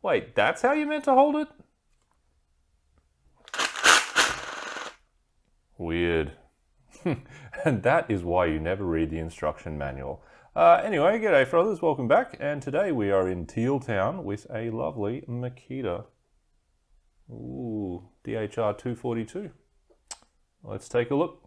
Wait, that's how you meant to hold it? Weird. And that is why you never read the instruction manual. Anyway, g'day brothers, welcome back. And today we are in Teal Town with a lovely Makita. Ooh, DHR 242. Let's take a look.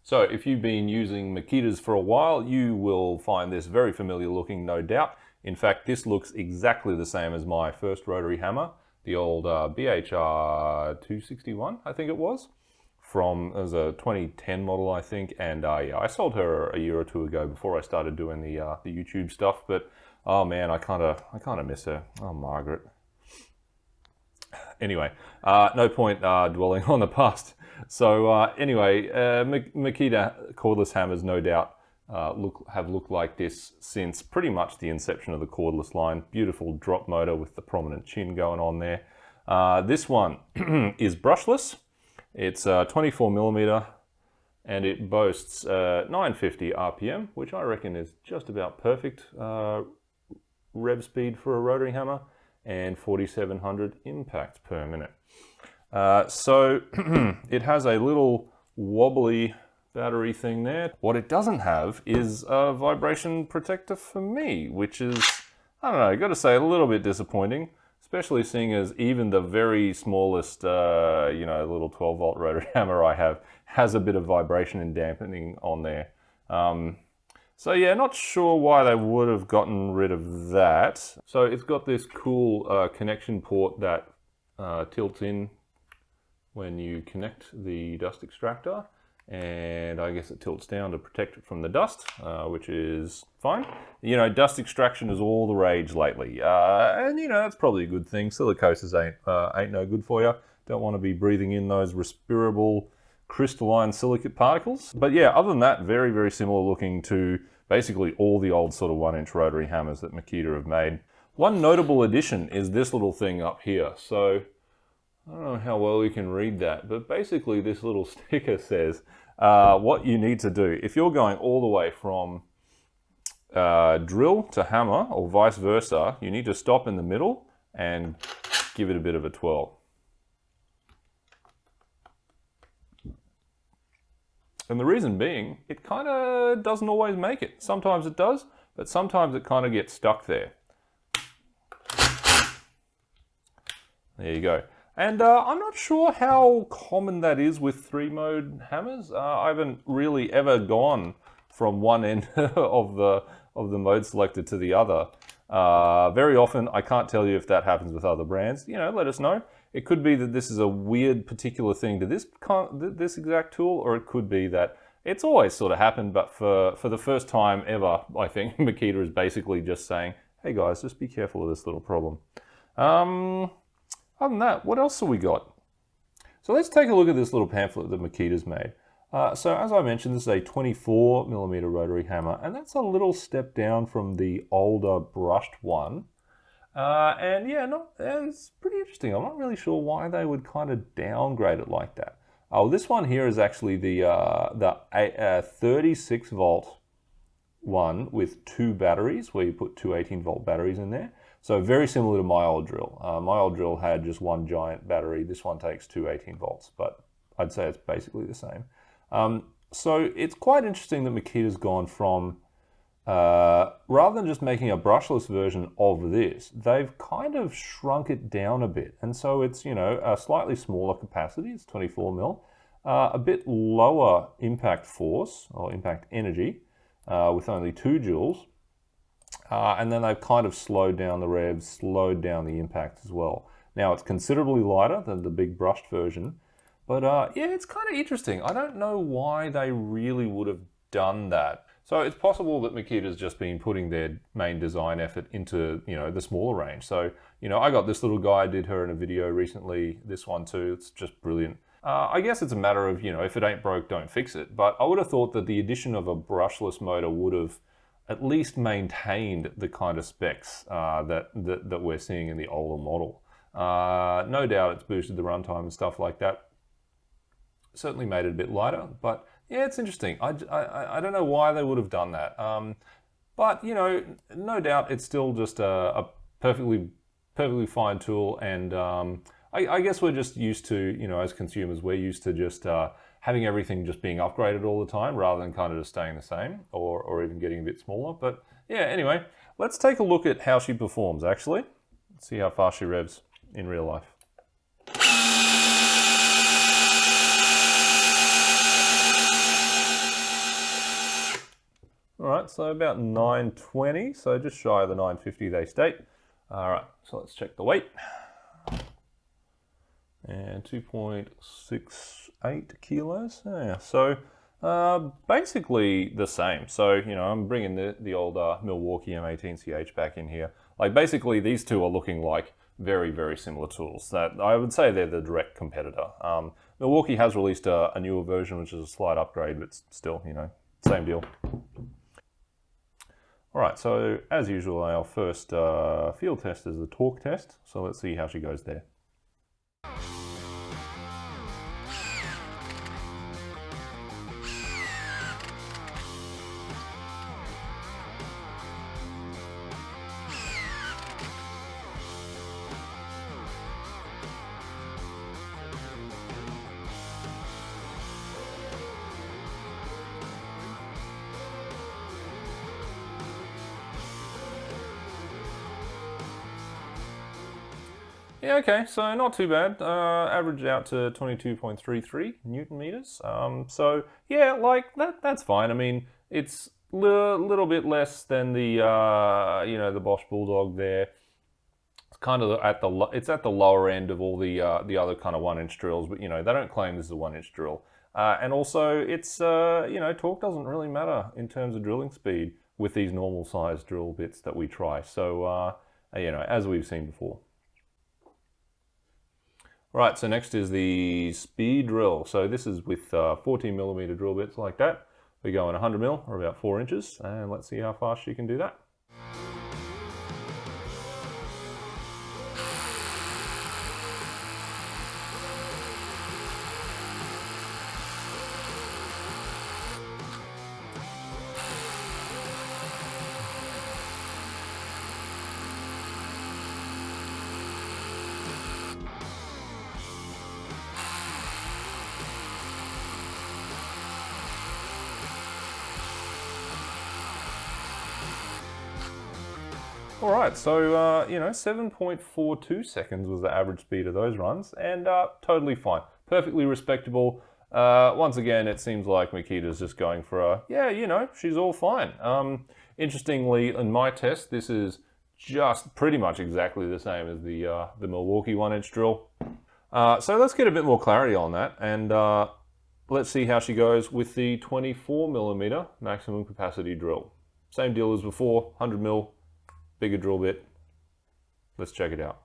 So if you've been using Makitas for a while, you will find this very familiar looking, no doubt. In fact, this looks exactly the same as my first rotary hammer, the old DHR 261, I think it was. It was a 2010 model, I think, and yeah, I sold her a year or two ago before I started doing the YouTube stuff. But oh man, I kind of miss her. Oh, Margaret. Anyway, no point dwelling on the past. So anyway, Makita cordless hammers, no doubt, have looked like this since pretty much the inception of the cordless line. Beautiful drop motor with the prominent chin going on there. This one is brushless. It's 24mm and it boasts 950 RPM, which I reckon is just about perfect rev speed for a rotary hammer, and 4,700 impacts per minute. So it has a little wobbly battery thing there. What it doesn't have is a vibration protector for me, which is, I don't know, got to say, a little bit disappointing, especially seeing as even the very smallest, you know, little 12 volt rotary hammer I have has a bit of vibration and dampening on there. So yeah, not sure why they would have gotten rid of that. So it's got this cool connection port that tilts in when you connect the dust extractor, and I guess it tilts down to protect it from the dust, which is fine. You know, dust extraction is all the rage lately, and you know, that's probably a good thing. Silicosis ain't no good for you. Don't want to be breathing in those respirable crystalline silicate particles. But yeah, other than that, very, very similar looking to basically all the old sort of 1-inch rotary hammers that Makita have made. One notable addition is this little thing up here. So I don't know how well you can read that, but basically this little sticker says what you need to do. If you're going all the way from drill to hammer or vice versa, you need to stop in the middle and give it a bit of a twirl. And the reason being, it kind of doesn't always make it. Sometimes it does, but sometimes it kind of gets stuck there. There you go. And I'm not sure how common that is with 3-mode hammers. I haven't really ever gone from one end of the mode selector to the other. Very often, I can't tell you if that happens with other brands. You know, let us know. It could be that this is a weird particular thing to this exact tool, or it could be that it's always sort of happened, but for the first time ever, I think Makita is basically just saying, hey guys, just be careful of this little problem. Other than that, what else have we got? So let's take a look at this little pamphlet that Makita's made. So as I mentioned, this is a 24mm rotary hammer, and that's a little step down from the older brushed one. And yeah, it's pretty interesting. I'm not really sure why they would kind of downgrade it like that. Oh, this one here is actually the 36 volt one with 2 batteries, where you put 2 18-volt batteries in there. So very similar to my old drill. My old drill had just one giant battery. This one takes 2 18 volts, but I'd say it's basically the same. So it's quite interesting that Makita's gone from, rather than just making a brushless version of this, they've kind of shrunk it down a bit. And so it's, you know, a slightly smaller capacity, it's 24mm, a bit lower impact force or impact energy with only 2 joules. And then they've kind of slowed down the revs, slowed down the impact as well. Now it's considerably lighter than the big brushed version, but yeah, it's kind of interesting. I don't know why they really would have done that. So it's possible that Makita's just been putting their main design effort into, you know, the smaller range. So, you know, I got this little guy, I did her in a video recently, this one too, it's just brilliant. I guess it's a matter of, you know, if it ain't broke, don't fix it. But I would have thought that the addition of a brushless motor would have at least maintained the kind of specs that we're seeing in the older model. No doubt it's boosted the runtime and stuff like that. Certainly made it a bit lighter, but Yeah, it's interesting. I don't know why they would have done that. But, you know, no doubt it's still just a perfectly fine tool. And I guess we're just used to, you know, as consumers, we're used to just having everything just being upgraded all the time rather than kind of just staying the same or even getting a bit smaller. But yeah, anyway, let's take a look at how she performs, actually. Let's see how fast she revs in real life. All right, so about 920, so just shy of the 950 they state. All right, so let's check the weight. And 2.68 kilos. Yeah, so basically the same. So, you know, I'm bringing the old Milwaukee M18CH back in here. Like, basically these two are looking like very, very similar tools. That I would say they're the direct competitor. Milwaukee has released a newer version, which is a slight upgrade, but still, you know, same deal. All right, so as usual, our first field test is the torque test. So let's see how she goes there. Yeah, okay, so not too bad. Averaged out to 22.33 Newton meters. So yeah, like that's fine. I mean, it's a little bit less than the you know, the Bosch Bulldog there. It's kind of at the lower end of all the other kind of 1-inch drills, but you know, they don't claim this is a 1-inch drill. And also, it's you know, torque doesn't really matter in terms of drilling speed with these normal size drill bits that we try. So you know, as we've seen before. Right, so next is the speed drill. So this is with 14mm drill bits like that. We go in 100mm, or about 4 inches, and let's see how fast you can do that. All right, so you know, 7.42 seconds was the average speed of those runs, and totally fine, perfectly respectable. Once again, it seems like Makita's just going for a, yeah, you know, she's all fine. Interestingly, in my test, this is just pretty much exactly the same as the Milwaukee 1-inch drill. So let's get a bit more clarity on that, and let's see how she goes with the 24mm maximum capacity drill. Same deal as before, 100mm. Bigger drill bit. Let's check it out.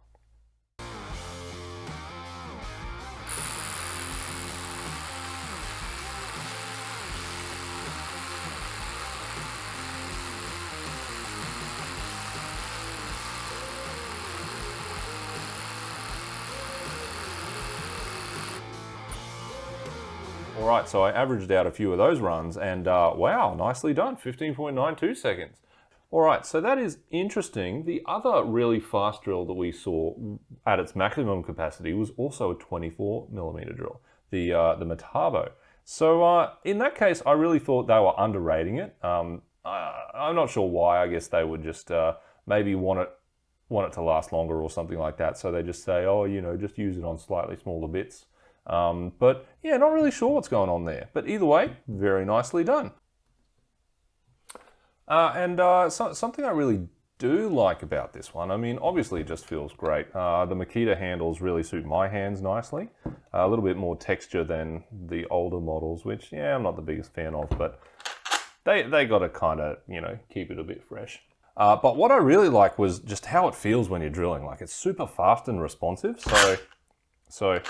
All right, so I averaged out a few of those runs, and wow, nicely done, 15.92 seconds. All right, so that is interesting. The other really fast drill that we saw at its maximum capacity was also a 24mm drill, the Metabo. So in that case, I really thought they were underrating it. I'm not sure why. I guess they would just maybe want it to last longer or something like that. So they just say, oh, you know, just use it on slightly smaller bits. But yeah, not really sure what's going on there. But either way, very nicely done. Something I really do like about this one, I mean, obviously it just feels great. The Makita handles really suit my hands nicely. A little bit more texture than the older models, which, yeah, I'm not the biggest fan of, but they got to kind of, you know, keep it a bit fresh. But what I really like was just how it feels when you're drilling. Like, it's super fast and responsive, so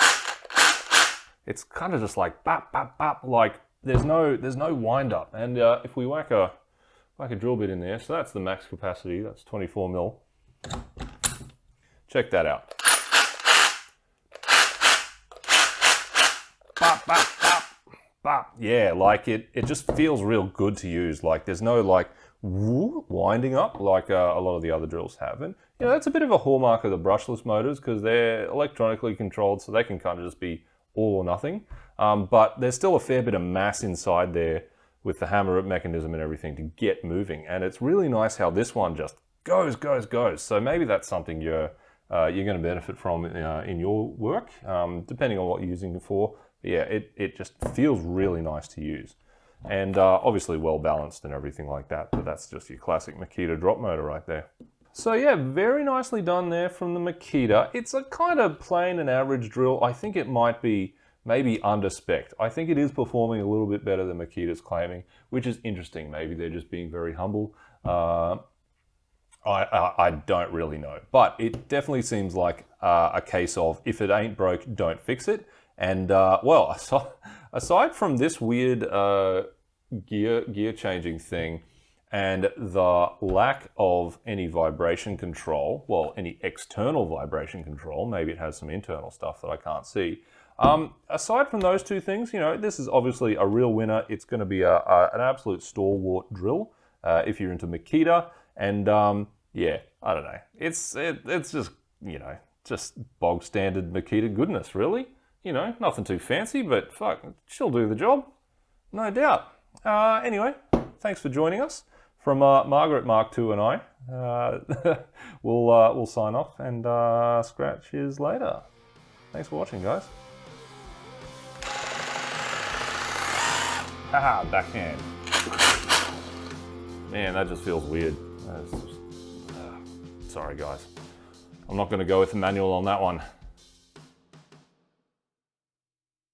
it's kind of just like bap, bap, bap, like there's no wind up. And if we whack a drill bit in there, so that's the max capacity, that's 24mm. Check that out. Bop, bop, bop, But yeah, like it just feels real good to use. Like there's no like winding up like a lot of the other drills have. And you know, that's a bit of a hallmark of the brushless motors because they're electronically controlled, so they can kind of just be all or nothing. But there's still a fair bit of mass inside there with the hammer mechanism and everything to get moving. And it's really nice how this one just goes. So maybe that's something you're going to benefit from in your work, depending on what you're using it for. But yeah, it just feels really nice to use. And obviously well balanced and everything like that, but that's just your classic Makita drop motor right there. So yeah, very nicely done there from the Makita. It's a kind of plain and average drill. I think it might be maybe under spec. I think it is performing a little bit better than Makita's claiming, which is interesting. Maybe they're just being very humble. I don't really know, but it definitely seems like a case of if it ain't broke, don't fix it. And well, aside from this weird gear changing thing and the lack of any vibration control, well, any external vibration control, maybe it has some internal stuff that I can't see. Aside from those two things, you know, this is obviously a real winner. It's going to be an absolute stalwart drill if you're into Makita. And yeah, I don't know. It's just, you know, just bog standard Makita goodness, really. You know, nothing too fancy, but fuck, she'll do the job, no doubt. Anyway, thanks for joining us. From Margaret, Mark II, and I, we'll sign off and scratch is later. Thanks for watching, guys. Haha, backhand. Man, that just feels weird. Sorry, guys. I'm not going to go with the manual on that one.